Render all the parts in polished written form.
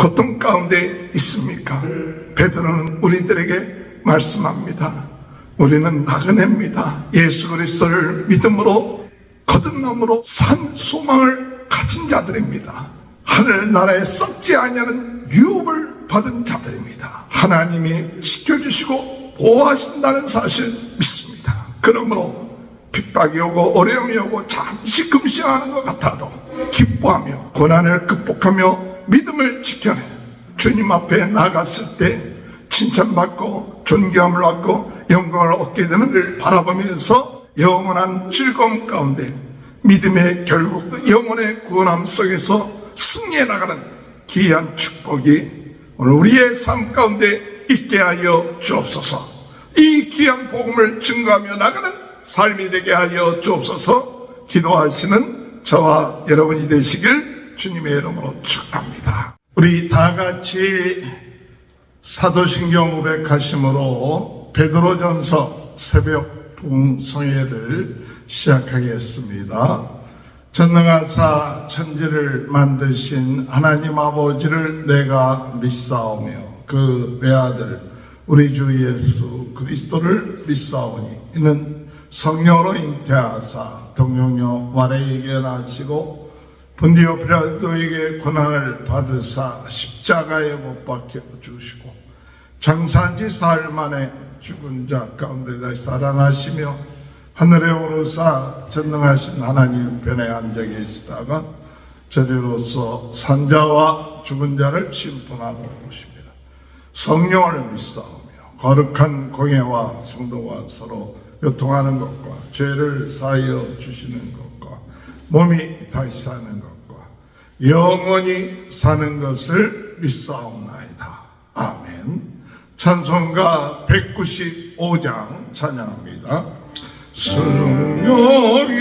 고통 가운데 있습니까? 베드로는 우리들에게 말씀합니다. 우리는 나그네입니다. 예수 그리스도를 믿음으로 거듭남으로 산 소망을 가진 자들입니다. 하늘나라에 썩지 아니하는 유업을 받은 자들입니다. 하나님이 지켜주시고 보호하신다는 사실 믿습니다. 그러므로 핍박이 오고 어려움이 오고 잠시 금시하는 것 같아도 기뻐하며 고난을 극복하며 믿음을 지켜내 주님 앞에 나갔을 때 칭찬받고 존경함을 받고 영광을 얻게 되는 걸 바라보면서 영원한 즐거움 가운데 믿음의 결국 영혼의 구원함 속에서 승리해 나가는 귀한 축복이 오늘 우리의 삶 가운데 있게 하여 주옵소서. 이 귀한 복음을 증거하며 나가는 삶이 되게 하여 주옵소서. 기도하시는 저와 여러분이 되시길 주님의 이름으로 축복합니다. 우리 다 같이 사도신경 500하심으로 베드로전서 새벽 봉성회를 시작하겠습니다. 전능하사 천지를 만드신 하나님 아버지를 내가 믿사오며 그 외아들 우리 주 예수 그리스도를 믿사오니 이는 성령으로 잉태하사 동정녀 마리아에게 나시고 본디오 빌라도에게 고난을 받으사 십자가에 못 박혀 주시고 장사한 지 사흘 만에 죽은 자 가운데 다시 살아나시며 하늘에 오르사 전능하신 하나님 편에 앉아 계시다가 저리로서 산자와 죽은 자를 심판하러 오십니다. 성령을 믿사오며 거룩한 공예와 성도와 서로 교통하는 것과 죄를 사하여 주시는 것과 몸이 다시 사는 것과 영원히 사는 것을 믿사옵나이다. 아멘. 찬송가 195장 찬양합니다. 승령이여리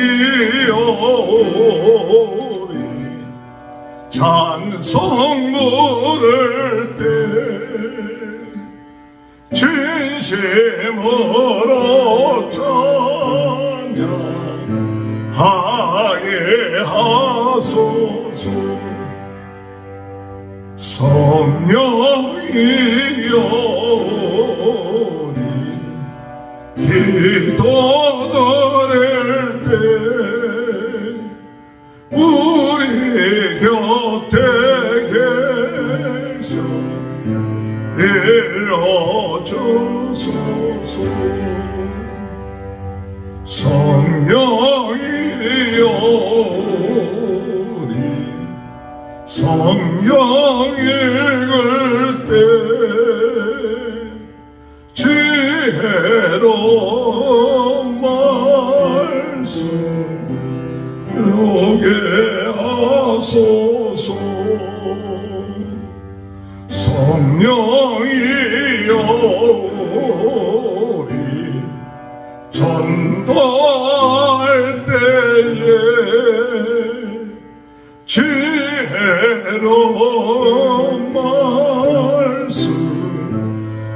찬송 부를 때 진심으로 찬양하게 하소서. 성령이여리 기도 드릴 때 우리 곁에 계셔 일러주소서. 성령이여리 성령 읽을 때 지혜로운 말씀 요게 하소서. 성령이여리 전도할 때에 지혜로운 말씀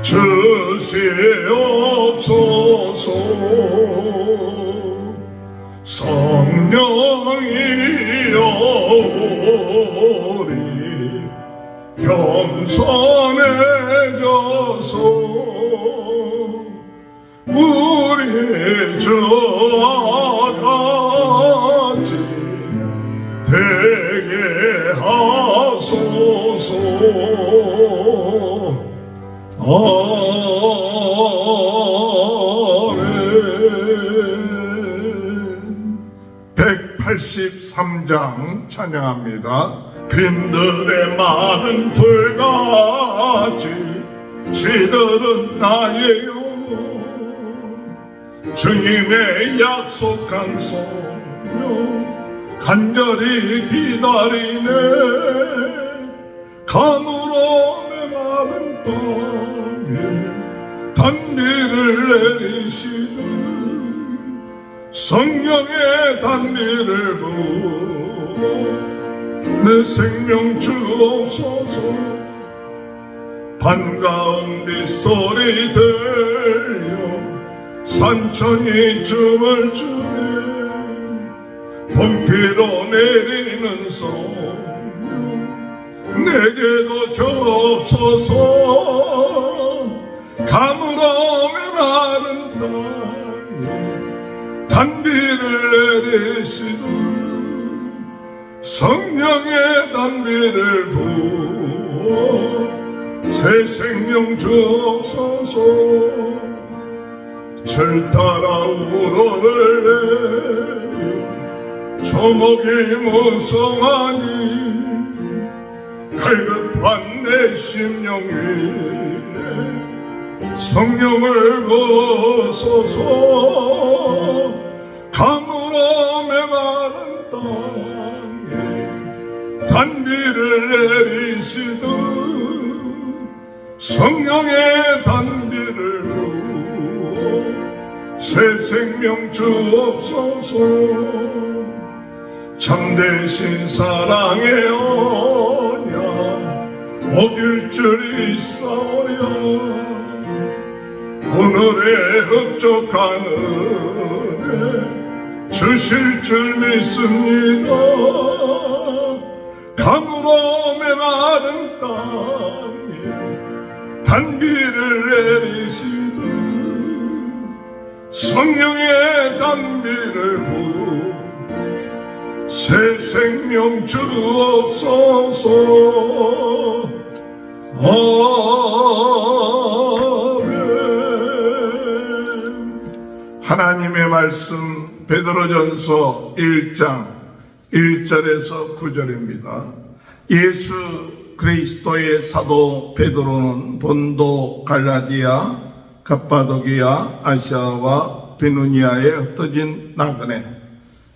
주시옵소서. 성령이여리 겸손해져서 우리 주와 같이 되게 하소서. 아멘. 183장 찬양합니다. 빈들의 많은 불같이 시들은 나의 영혼 주님의 약속한 성령 간절히 기다리네. 간으로 내 마른 땅에 단비를 내리시듯 성령의 단비를 부어 내 생명 주옵소서. 반가운 빗소리 들려 산천이 춤을 추네. 봄비로 내리는 성령 내게도 주옵소서. 가물어 메마른 땅에 단비를 내리시고 성령의 단비를 부어 새 생명 주옵소서. 절 따라 우러를 내려 조목이 무성하니 갈급한 내 심령 위에 성령을 부어소서. 가물어 메마른 땅에 단비를 내리시듯 성령의 단비를 부어 새 생명 주옵소서. 참되신 사랑의 언약 먹일 줄 있사오랴. 오늘의 흡족한 은혜 주실 줄 믿습니다. 가물어 메마른 땅에 단비를 내리시듯 성령의 단비를 부어 새 생명 주옵소서. 아멘. 하나님의 말씀 베드로전서 1장 1절에서 9절입니다. 예수 그리스도의 사도 베드로는 본도, 갈라디아, 갑바도기아, 아시아와 비누니아에 흩어진 나그네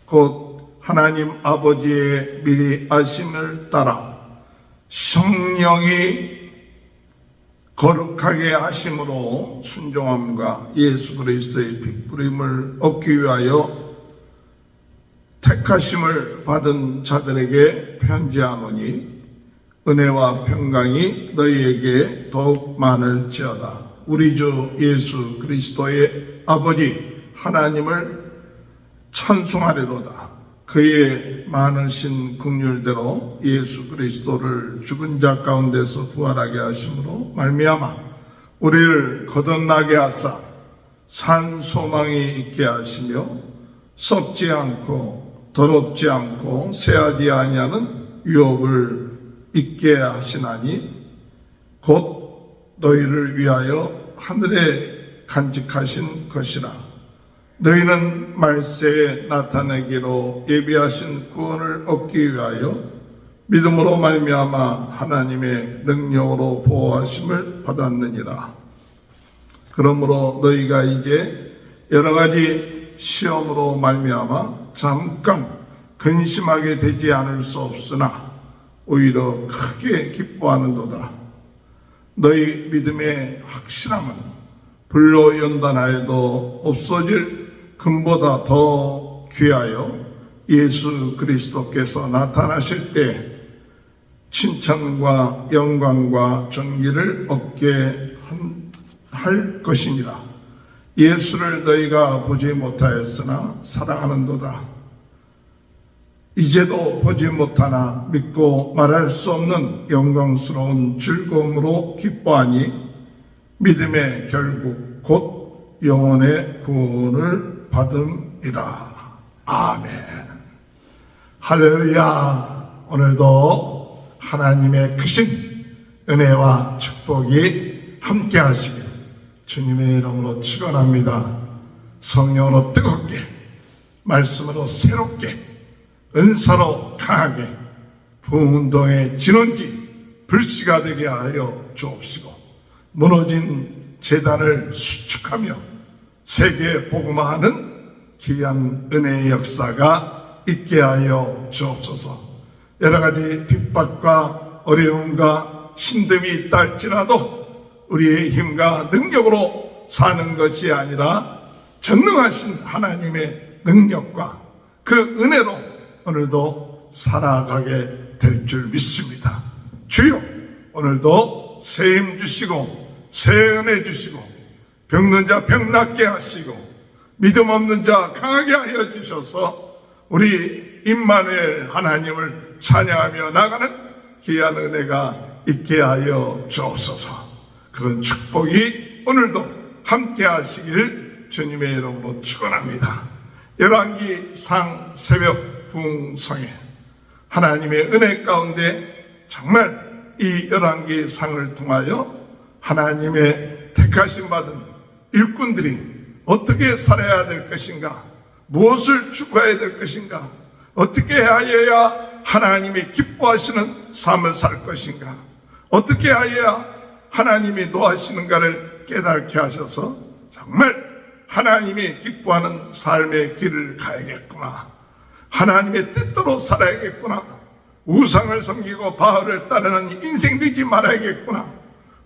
곧 하나님 아버지의 미리 아심을 따라 성령이 거룩하게 하심으로 순종함과 예수 그리스도의 핏부림을 얻기 위하여 택하심을 받은 자들에게 편지하노니 은혜와 평강이 너희에게 더욱 많을지어다. 우리 주 예수 그리스도의 아버지 하나님을 찬송하리로다. 그의 많으신 긍휼대로 예수 그리스도를 죽은 자 가운데서 부활하게 하심으로 말미암아 우리를 거듭나게 하사 산 소망이 있게 하시며 썩지 않고 더럽지 않고 쇠하지 아니하는 유업을 있게 하시나니 곧 너희를 위하여 하늘에 간직하신 것이라. 너희는 말세에 나타내기로 예비하신 구원을 얻기 위하여 믿음으로 말미암아 하나님의 능력으로 보호하심을 받았느니라. 그러므로 너희가 이제 여러 가지 시험으로 말미암아 잠깐 근심하게 되지 않을 수 없으나 오히려 크게 기뻐하는도다. 너희 믿음의 확실함은 불로 연단하여도 없어질 금보다 더 귀하여 예수 그리스도께서 나타나실 때 칭찬과 영광과 존귀를 얻게 할 것이니라. 예수를 너희가 보지 못하였으나 사랑하는도다. 이제도 보지 못하나 믿고 말할 수 없는 영광스러운 즐거움으로 기뻐하니 믿음의 결국 곧 영혼의 구원을 받음이라. 아멘. 할렐루야. 오늘도 하나님의 크신 은혜와 축복이 함께 하시길 주님의 이름으로 축원합니다. 성령으로 뜨겁게, 말씀으로 새롭게, 은사로 강하게 부흥운동의 진원지 불씨가 되게 하여 주옵시고 무너진 재단을 수축하며 세계에 복음화하는 귀한 은혜의 역사가 있게 하여 주옵소서. 여러 가지 핍박과 어려움과 힘듦이 있다 할지라도 우리의 힘과 능력으로 사는 것이 아니라 전능하신 하나님의 능력과 그 은혜로 오늘도 살아가게 될 줄 믿습니다. 주여, 오늘도 새 힘 주시고 새 은혜 주시고 병든 자 병 낫게 하시고 믿음 없는 자 강하게 하여 주셔서 우리 임마누엘 하나님을 찬양하며 나가는 귀한 은혜가 있게 하여 주옵소서. 그런 축복이 오늘도 함께 하시길 주님의 이름으로 축원합니다. 열왕기상 새벽 부흥성에 하나님의 은혜 가운데 정말 이 열왕기상을 통하여 하나님의 택하심 받은 일꾼들이 어떻게 살아야 될 것인가, 무엇을 추구해야 될 것인가, 어떻게 하여야 하나님이 기뻐하시는 삶을 살 것인가, 어떻게 하여야 하나님이 노하시는가를 깨닫게 하셔서 정말 하나님이 기뻐하는 삶의 길을 가야겠구나, 하나님의 뜻대로 살아야겠구나, 우상을 섬기고 바알을 따르는 인생 되지 말아야겠구나.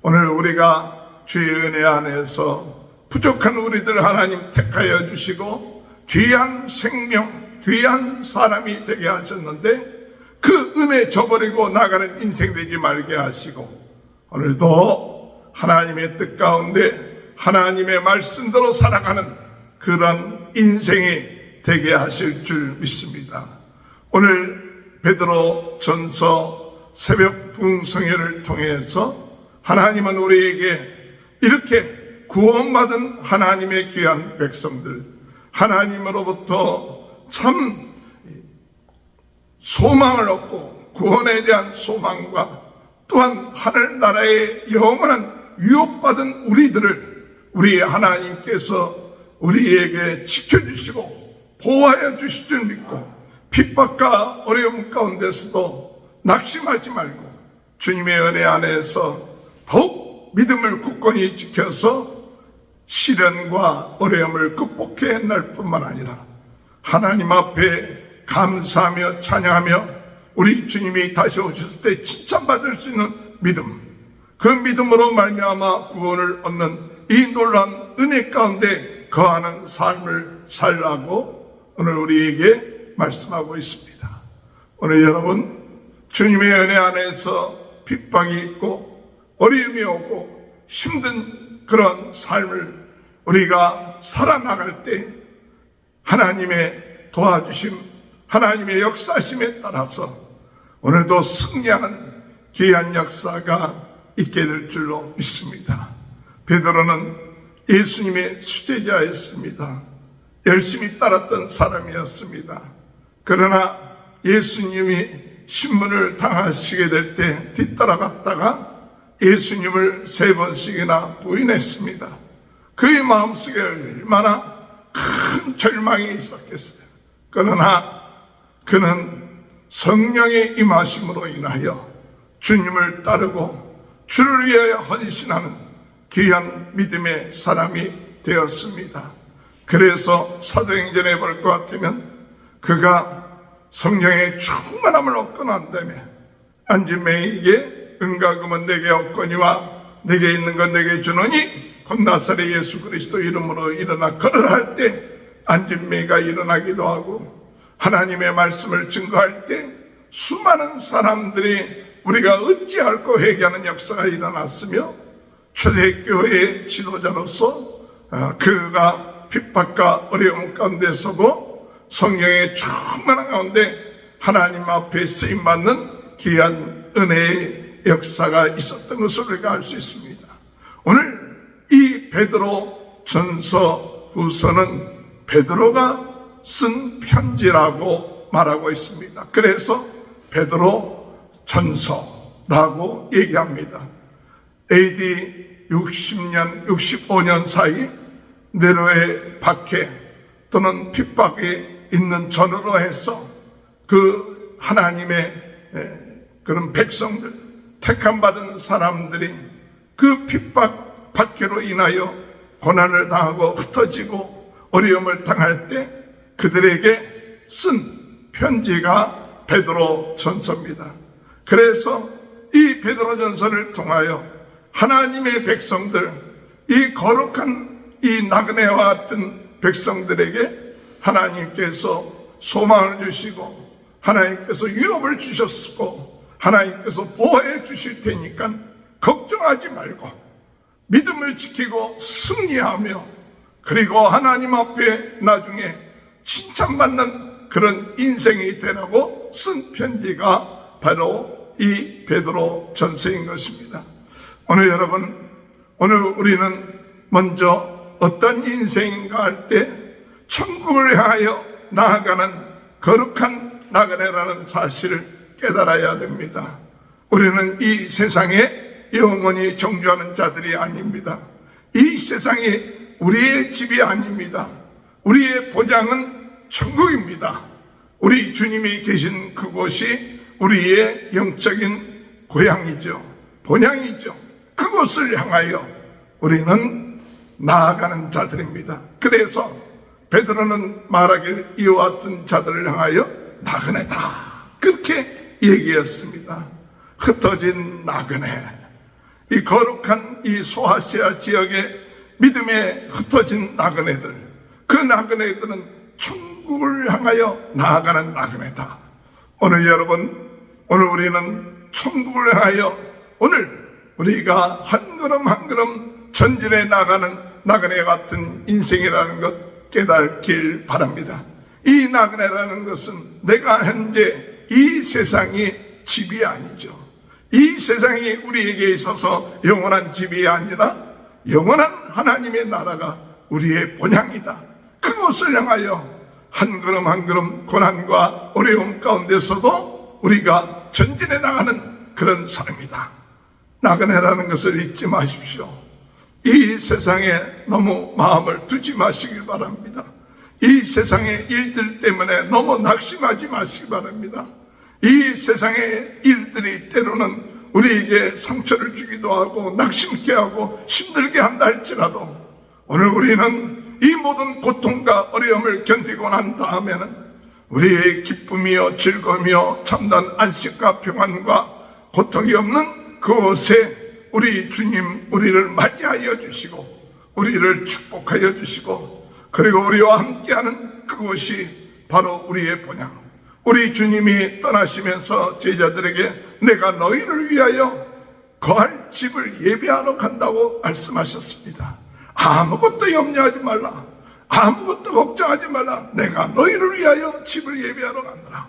오늘 우리가 주의 은혜 안에서 부족한 우리들 하나님 택하여 주시고 귀한 생명, 귀한 사람이 되게 하셨는데 그 은혜 저버리고 나가는 인생 되지 말게 하시고 오늘도 하나님의 뜻 가운데 하나님의 말씀대로 살아가는 그런 인생이 되게 하실 줄 믿습니다. 오늘 베드로 전서 새벽 부흥성회를 통해서 하나님은 우리에게 이렇게 구원받은 하나님의 귀한 백성들, 하나님으로부터 참 소망을 얻고 구원에 대한 소망과 또한 하늘나라의 영원한 유업받은 우리들을 우리 하나님께서 우리에게 지켜주시고 보호하여 주실 줄 믿고 핍박과 어려움 가운데서도 낙심하지 말고 주님의 은혜 안에서 더욱 믿음을 굳건히 지켜서 시련과 어려움을 극복해 낼 뿐만 아니라 하나님 앞에 감사하며 찬양하며 우리 주님이 다시 오셨을 때 칭찬받을 수 있는 믿음, 그 믿음으로 말미암아 구원을 얻는 이 놀라운 은혜 가운데 거하는 삶을 살라고 오늘 우리에게 말씀하고 있습니다. 오늘 여러분 주님의 은혜 안에서 핍박이 있고 어려움이 오고 힘든 그런 삶을 우리가 살아나갈 때 하나님의 도와주심, 하나님의 역사심에 따라서 오늘도 승리하는 귀한 역사가 있게 될 줄로 믿습니다. 베드로는 예수님의 수제자였습니다. 열심히 따랐던 사람이었습니다. 그러나 예수님이 신문을 당하시게 될 때 뒤따라갔다가 예수님을 3번씩이나 부인했습니다. 그의 마음속에 얼마나 큰 절망이 있었겠어요. 그러나 그는 성령의 임하심으로 인하여 주님을 따르고 주를 위하여 헌신하는 귀한 믿음의 사람이 되었습니다. 그래서 사도행전에 볼 것 같으면 그가 성령의 충만함을 얻고 난 다음에 안진매에게 은과 금은 내게 없거니와 내게 있는 건 내게 주노니 곧 나사렛 예수 그리스도 이름으로 일어나 걸으라 할 때 안진매가 일어나기도 하고 하나님의 말씀을 증거할 때 수많은 사람들이 우리가 어찌할꼬 회개하는 역사가 일어났으며 초대교회의 지도자로서 그가 핍박과 어려움 가운데서도 성령의 충만한 가운데 하나님 앞에 쓰임받는 귀한 은혜의 역사가 있었던 것을 우리가 알 수 있습니다. 오늘 이 베드로 전서 후서는 베드로가 쓴 편지라고 말하고 있습니다. 그래서 베드로 전서라고 얘기합니다. AD 60년, 65년 사이 네로의 박해 또는 핍박이 있는 전으로 해서 그 하나님의 그런 백성들, 택함받은 사람들이 그 핍박, 박해로 인하여 고난을 당하고 흩어지고 어려움을 당할 때 그들에게 쓴 편지가 베드로 전서입니다. 그래서 이 베드로 전서를 통하여 하나님의 백성들, 이 거룩한 이 나그네와 같은 백성들에게 하나님께서 소망을 주시고 하나님께서 유업을 주셨고 하나님께서 보호해 주실 테니까 걱정하지 말고 믿음을 지키고 승리하며 그리고 하나님 앞에 나중에 칭찬받는 그런 인생이 되라고 쓴 편지가 바로 이 베드로 전서인 것입니다. 오늘 여러분, 오늘 우리는 먼저 어떤 인생인가 할 때 천국을 향하여 나아가는 거룩한 나그네라는 사실을 깨달아야 됩니다. 우리는 이 세상에 영원히 정주하는 자들이 아닙니다. 이 세상이 우리의 집이 아닙니다. 우리의 보장은 천국입니다. 우리 주님이 계신 그곳이 우리의 영적인 고향이죠. 본향이죠. 그곳을 향하여 우리는 나아가는 자들입니다. 그래서 베드로는 말하길 이와 같은 자들을 향하여 나그네다, 그렇게 얘기했습니다. 흩어진 나그네, 이 거룩한 이 소아시아 지역의 믿음에 흩어진 나그네들, 그 나그네들은 천국을 향하여 나아가는 나그네다. 오늘 여러분, 오늘 우리는 천국을 향하여 오늘 우리가 한 걸음 한 걸음 전진해 나가는 나그네 같은 인생이라는 것 깨닫길 바랍니다. 이 나그네라는 것은 내가 현재 이 세상이 집이 아니죠. 이 세상이 우리에게 있어서 영원한 집이 아니라 영원한 하나님의 나라가 우리의 본향이다. 그곳을 향하여 한 걸음 한 걸음 고난과 어려움 가운데서도 우리가 전진해 나가는 그런 삶이다. 나그네라는 것을 잊지 마십시오. 이 세상에 너무 마음을 두지 마시길 바랍니다. 이 세상의 일들 때문에 너무 낙심하지 마시기 바랍니다. 이 세상의 일들이 때로는 우리에게 상처를 주기도 하고 낙심케 하고 힘들게 한다 할지라도 오늘 우리는 이 모든 고통과 어려움을 견디고 난 다음에는 우리의 기쁨이요 즐거움이요 참된 안식과 평안과 고통이 없는 그곳에 우리 주님 우리를 맞이하여 주시고 우리를 축복하여 주시고 그리고 우리와 함께하는 그곳이 바로 우리의 본향. 우리 주님이 떠나시면서 제자들에게 내가 너희를 위하여 거할 집을 예비하러 간다고 말씀하셨습니다. 아무것도 염려하지 말라, 아무것도 걱정하지 말라, 내가 너희를 위하여 집을 예비하러 간다.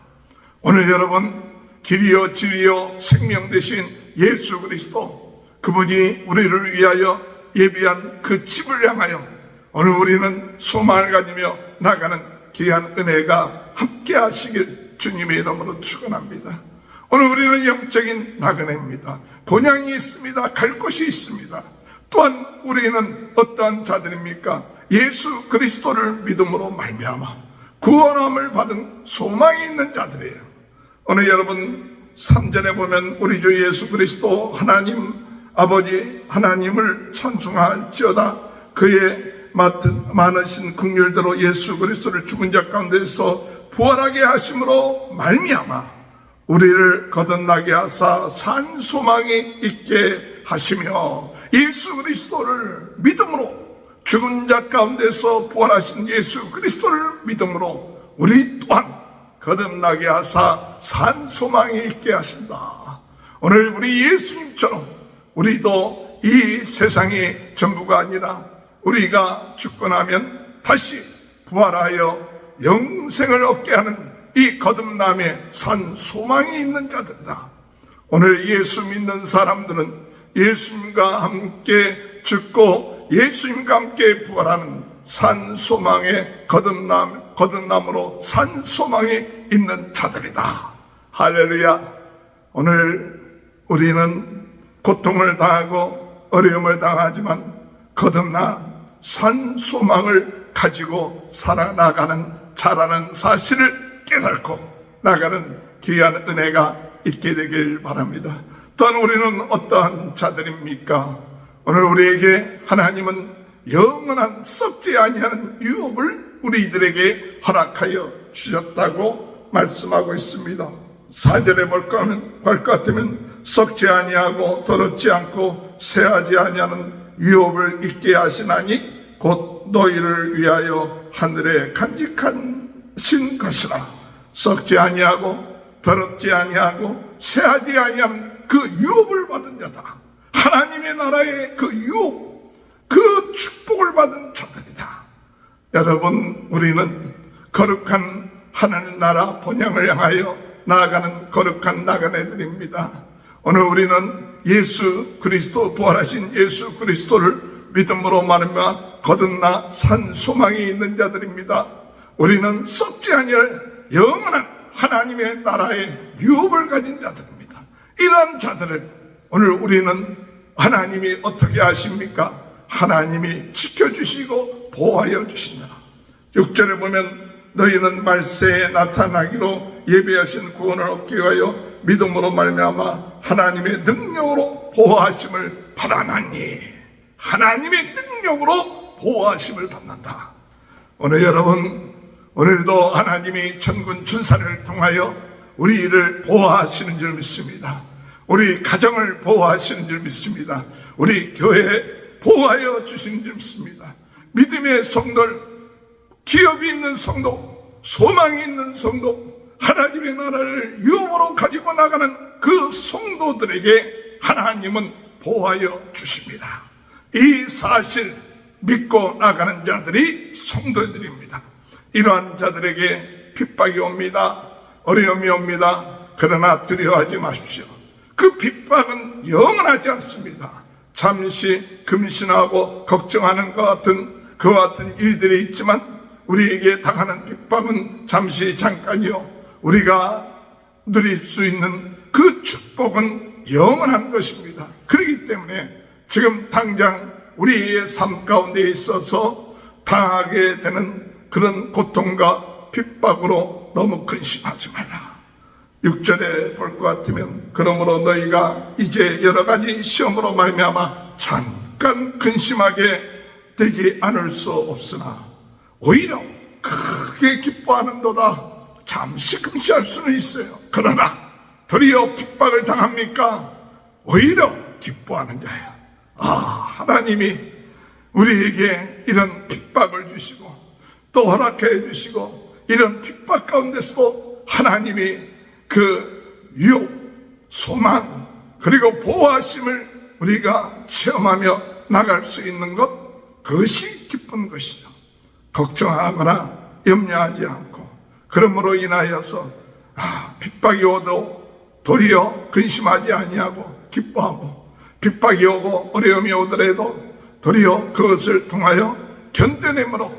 오늘 여러분, 길이요 진리요 생명 되신 예수 그리스도, 그분이 우리를 위하여 예비한 그 집을 향하여 오늘 우리는 소망을 가지며 나가는 귀한 은혜가 함께 하시길 주님의 이름으로 축원합니다. 오늘 우리는 영적인 나그네입니다. 본향이 있습니다. 갈 곳이 있습니다. 또한 우리는 어떠한 자들입니까? 예수 그리스도를 믿음으로 말미암아 구원함을 받은 소망이 있는 자들이에요. 오늘 여러분 3절에 보면 우리 주 예수 그리스도 하나님 아버지 하나님을 찬송할지어다. 그의 많으신 긍휼대로 예수 그리스도를 죽은 자 가운데서 부활하게 하심으로 말미암아 우리를 거듭나게 하사 산 소망이 있게 하시며 예수 그리스도를 믿음으로 죽은 자 가운데서 부활하신 예수 그리스도를 믿음으로 우리 또한 거듭나게 하사 산 소망이 있게 하신다. 오늘 우리 예수님처럼 우리도 이 세상이 전부가 아니라 우리가 죽고 나면 다시 부활하여 영생을 얻게 하는 이 거듭남의 산 소망이 있는 자들이다. 오늘 예수 믿는 사람들은 예수님과 함께 죽고 예수님과 함께 부활하는 산 소망의 거듭남으로 산 소망이 있는 자들이다. 할렐루야. 오늘 우리는 고통을 당하고 어려움을 당하지만 거듭나 산 소망을 가지고 살아나가는 자라는 사실을 깨닫고 나가는 귀한 은혜가 있게 되길 바랍니다. 또한 우리는 어떠한 자들입니까? 오늘 우리에게 하나님은 영원한 썩지 아니하는 유업을 우리들에게 허락하여 주셨다고 말씀하고 있습니다. 4절에 볼 것 같으면 썩지 아니하고 더럽지 않고 쇠하지 아니하는 유업을 있게 하시나니 곧 너희를 위하여 하늘에 간직하신 것이라. 썩지 아니하고 더럽지 아니하고 쇠하지 아니하는 그 유업을 받은 자다. 하나님의 나라의 그 유업, 그 축복을 받은 자들이다. 여러분, 우리는 거룩한 하나님 나라 본향을 향하여 나아가는 거룩한 나그네들입니다. 오늘 우리는 예수 그리스도, 부활하신 예수 그리스도를 믿음으로 말하며 거듭나 산 소망이 있는 자들입니다. 우리는 썩지 아니할 영원한 하나님의 나라의 유업을 가진 자들입니다. 이러한 자들을 오늘 우리는 하나님이 어떻게 하십니까? 하나님이 지켜주시고 보호하여 주신다. 6절에 보면 너희는 말세에 나타나기로 예비하신 구원을 얻기 위하여 믿음으로 말미암아 하나님의 능력으로 보호하심을 받아나니, 하나님의 능력으로 보호하심을 받는다. 오늘 여러분, 오늘도 하나님이 천군 천사를 통하여 우리를 보호하시는 줄 믿습니다. 우리 가정을 보호하시는 줄 믿습니다. 우리 교회 보호하여 주시는 줄 믿습니다. 믿음의 성도들, 기업이 있는 성도, 소망이 있는 성도, 하나님의 나라를 유업으로 가지고 나가는 그 성도들에게 하나님은 보호하여 주십니다. 이 사실 믿고 나가는 자들이 성도들입니다. 이러한 자들에게 핍박이 옵니다. 어려움이 옵니다. 그러나 두려워하지 마십시오. 그 핍박은 영원하지 않습니다. 잠시 금신하고 걱정하는 그와 같은 일들이 있지만 우리에게 당하는 핍박은 잠시 잠깐이요, 우리가 누릴 수 있는 그 축복은 영원한 것입니다. 그렇기 때문에 지금 당장 우리의 삶 가운데 있어서 당하게 되는 그런 고통과 핍박으로 너무 근심하지 말라. 6절에 볼 것 같으면 그러므로 너희가 이제 여러 가지 시험으로 말미암아 잠깐 근심하게 되지 않을 수 없으나 오히려 크게 기뻐하는도다. 잠시 금시할 수는 있어요. 그러나 도리어 핍박을 당합니까? 오히려 기뻐하는 자예요. 하나님이 우리에게 이런 핍박을 주시고 또 허락해 주시고 이런 핍박 가운데서도 하나님이 그 유혹, 소망, 그리고 보호하심을 우리가 체험하며 나갈 수 있는 것, 그것이 기쁜 것이죠. 걱정하거나 염려하지 않고, 그러므로 인하여서 핍박이 오도 도리어 근심하지 아니하고 기뻐하고, 핍박이 오고 어려움이 오더라도 도리어 그것을 통하여 견뎌내므로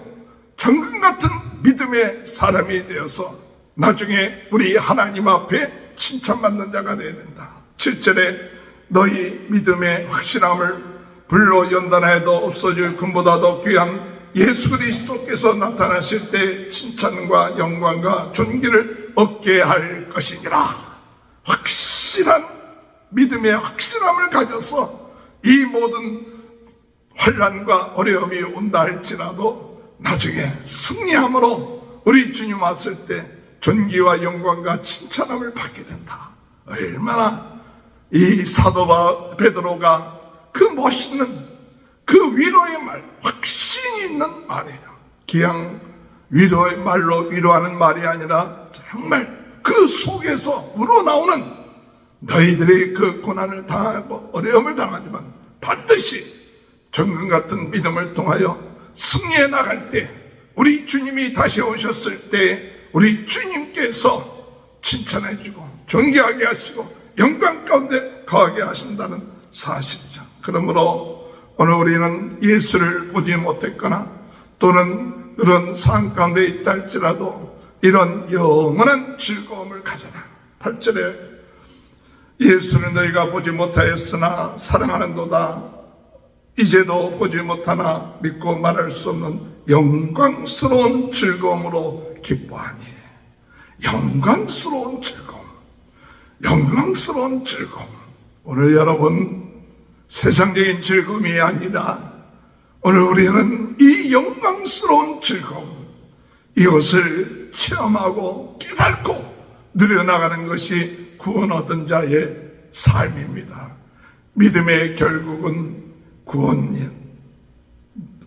정금 같은 믿음의 사람이 되어서 나중에 우리 하나님 앞에 칭찬받는 자가 되어야 된다. 7절에 너희 믿음의 확실함을 불로 연단해도 없어질 금보다 더 귀한 예수 그리스도께서 나타나실 때 칭찬과 영광과 존귀를 얻게 할 것이니라. 확실한 믿음의 확실함을 가져서 이 모든 환난과 어려움이 온다 할지라도 나중에 승리함으로 우리 주님 왔을 때 존귀와 영광과 칭찬함을 받게 된다. 얼마나 이 사도 베드로가 그 멋있는 그 위로의 말, 확신이 있는 말이에요. 그냥 위로의 말로 위로하는 말이 아니라 정말 그 속에서 우러나오는 너희들이 그 고난을 당하고 어려움을 당하지만 반드시 정금 같은 믿음을 통하여 승리해 나갈 때, 우리 주님이 다시 오셨을 때 우리 주님께서 칭찬해주고 존귀하게 하시고 영광 가운데 거하게 하신다는 사실이죠. 그러므로 오늘 우리는 예수를 보지 못했거나 또는 그런 상황 가운데 있다 할지라도 이런 영원한 즐거움을 가져라. 8절에 예수를 너희가 보지 못하였으나 사랑하는도다. 이제도 보지 못하나 믿고 말할 수 없는 영광스러운 즐거움으로 기뻐하니. 영광스러운 즐거움, 영광스러운 즐거움. 오늘 여러분, 세상적인 즐거움이 아니라 오늘 우리는 이 영광스러운 즐거움, 이것을 체험하고 깨닫고 누려나가는 것이 구원 얻은 자의 삶입니다. 믿음의 결국은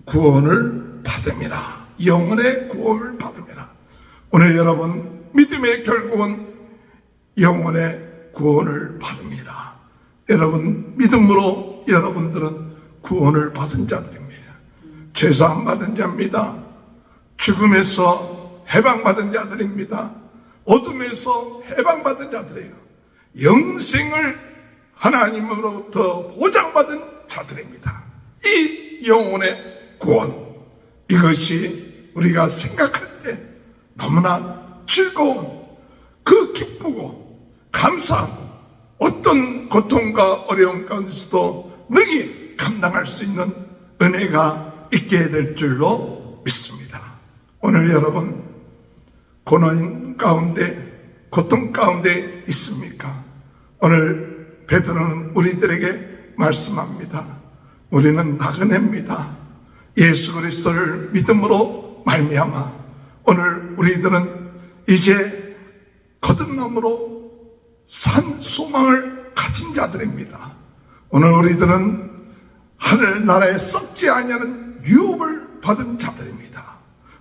구원을 받음이라. 영혼의 구원을 받음이라. 오늘 여러분, 믿음의 결국은 영혼의 구원을 받음이라. 여러분, 믿음으로 여러분들은 구원을 받은 자들입니다. 죄사함 받은 자입니다. 죽음에서 해방받은 자들입니다. 어둠에서 해방받은 자들이에요. 영생을 하나님으로부터 보장받은 자들입니다. 이 영혼의 구원, 이것이 우리가 생각할 때 너무나 즐거운, 그 기쁘고 감사하고 어떤 고통과 어려움 가운데서도 능히 감당할 수 있는 은혜가 있게 될 줄로 믿습니다. 오늘 여러분 고난 가운데, 고통 가운데 있습니까? 오늘 베드로는 우리들에게 말씀합니다. 우리는 나그네입니다. 예수 그리스도를 믿음으로 말미암아 오늘 우리들은 이제 거듭남으로 산 소망을 가진 자들입니다. 오늘 우리들은 하늘나라에 썩지 아니하는 유업을 받은 자들입니다.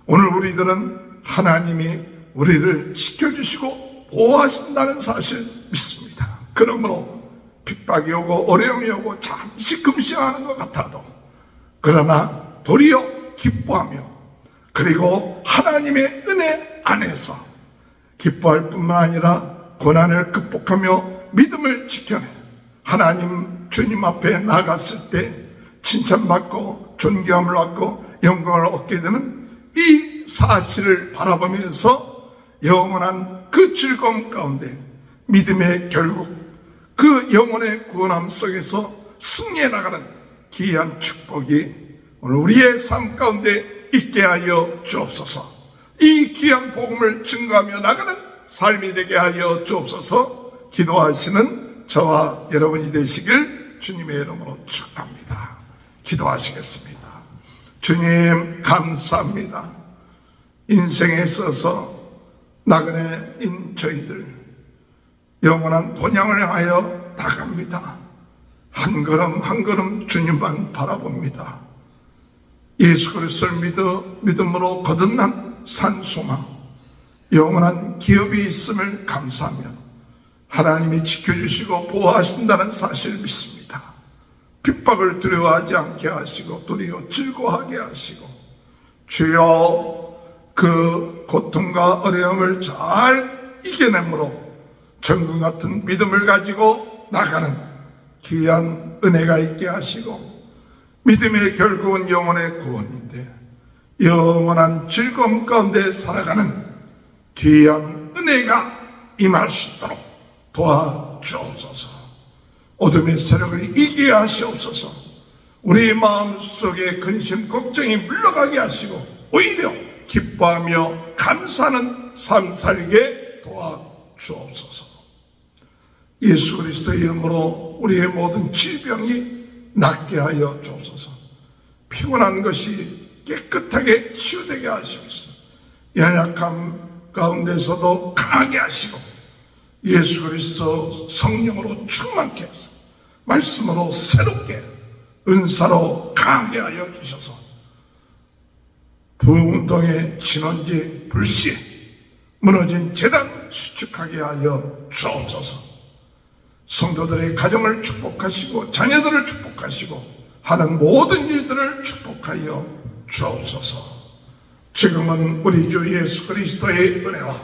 오늘 우리들은 하나님이 우리를 지켜주시고 보호하신다는 사실 믿습니다. 그러므로 핍박이 오고 어려움이 오고 잠시 금시하는 것 같아도, 그러나 도리어 기뻐하며, 그리고 하나님의 은혜 안에서 기뻐할 뿐만 아니라 고난을 극복하며 믿음을 지켜내 하나님 주님 앞에 나갔을 때 칭찬받고 존경함을 받고 영광을 얻게 되는 이 사실을 바라보면서 영원한 그 즐거움 가운데 믿음의 결국 그 영혼의 구원함 속에서 승리해 나가는 귀한 축복이 오늘 우리의 삶 가운데 있게 하여 주옵소서. 이 귀한 복음을 증거하며 나가는 삶이 되게 하여 주옵소서. 기도하시는 저와 여러분이 되시길 주님의 이름으로 축복합니다. 기도하시겠습니다. 주님 감사합니다. 인생에 있어서 나그네인 저희들 영원한 본향을 향하여 나갑니다. 한 걸음 한 걸음 주님만 바라봅니다. 예수 그리스도를 믿음으로 거듭난 산소망, 영원한 기업이 있음을 감사하며 하나님이 지켜주시고 보호하신다는 사실을 믿습니다. 핍박을 두려워하지 않게 하시고 도리어 즐거워하게 하시고, 주여 그 고통과 어려움을 잘 이겨내므로 정금 같은 믿음을 가지고 나가는 귀한 은혜가 있게 하시고, 믿음의 결국은 영혼의 구원인데 영원한 즐거움 가운데 살아가는 귀한 은혜가 임할 수 있도록 도와주옵소서. 어둠의 세력을 이기게 하시옵소서. 우리 마음속에 근심 걱정이 물러가게 하시고 오히려 기뻐하며 감사하는 삶 살게 도와주옵소서. 예수 그리스도의 이름으로 우리의 모든 질병이 낫게 하여 주옵소서. 피곤한 것이 깨끗하게 치유되게 하시옵소서. 연약함 가운데서도 강하게 하시고 예수 그리스도 성령으로 충만케 하시고 말씀으로 새롭게 은사로 강하게 하여 주셔서 부운동의 진원지 불씨 무너진 재단 수축하게 하여 주옵소서. 성도들의 가정을 축복하시고 자녀들을 축복하시고 하는 모든 일들을 축복하여 주옵소서. 지금은 우리 주 예수 그리스도의 은혜와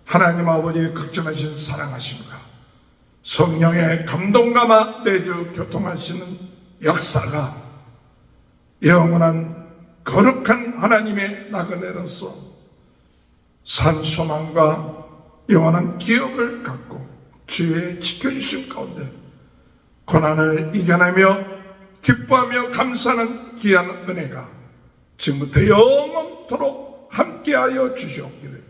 하나님 아버지의 극진하신 사랑하심과 성령의 감동감화 내주 교통하시는 역사가 영원한 거룩한 하나님의 나그네로서 산소망과 영원한 기업을 갖고 주의 지켜주심 가운데 고난을 이겨내며 기뻐하며 감사하는 귀한 은혜가 지금부터 영원토록 함께하여 주시옵기를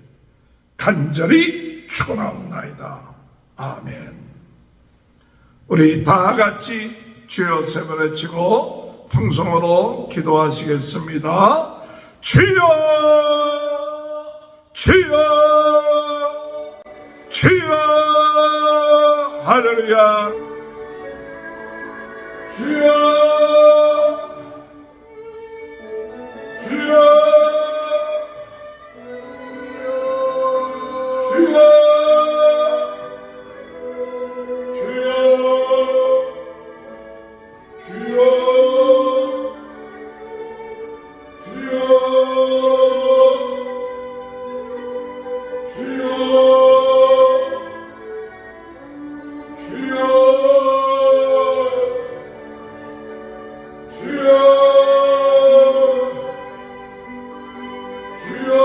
간절히 축원하옵나이다. 아멘. 우리 다 같이 주여 세 번 외치고 통성으로 기도하시겠습니다. 주여 주여 주여 할렐루야. 주여 주여 주여 주여 주여 주여 주여 주여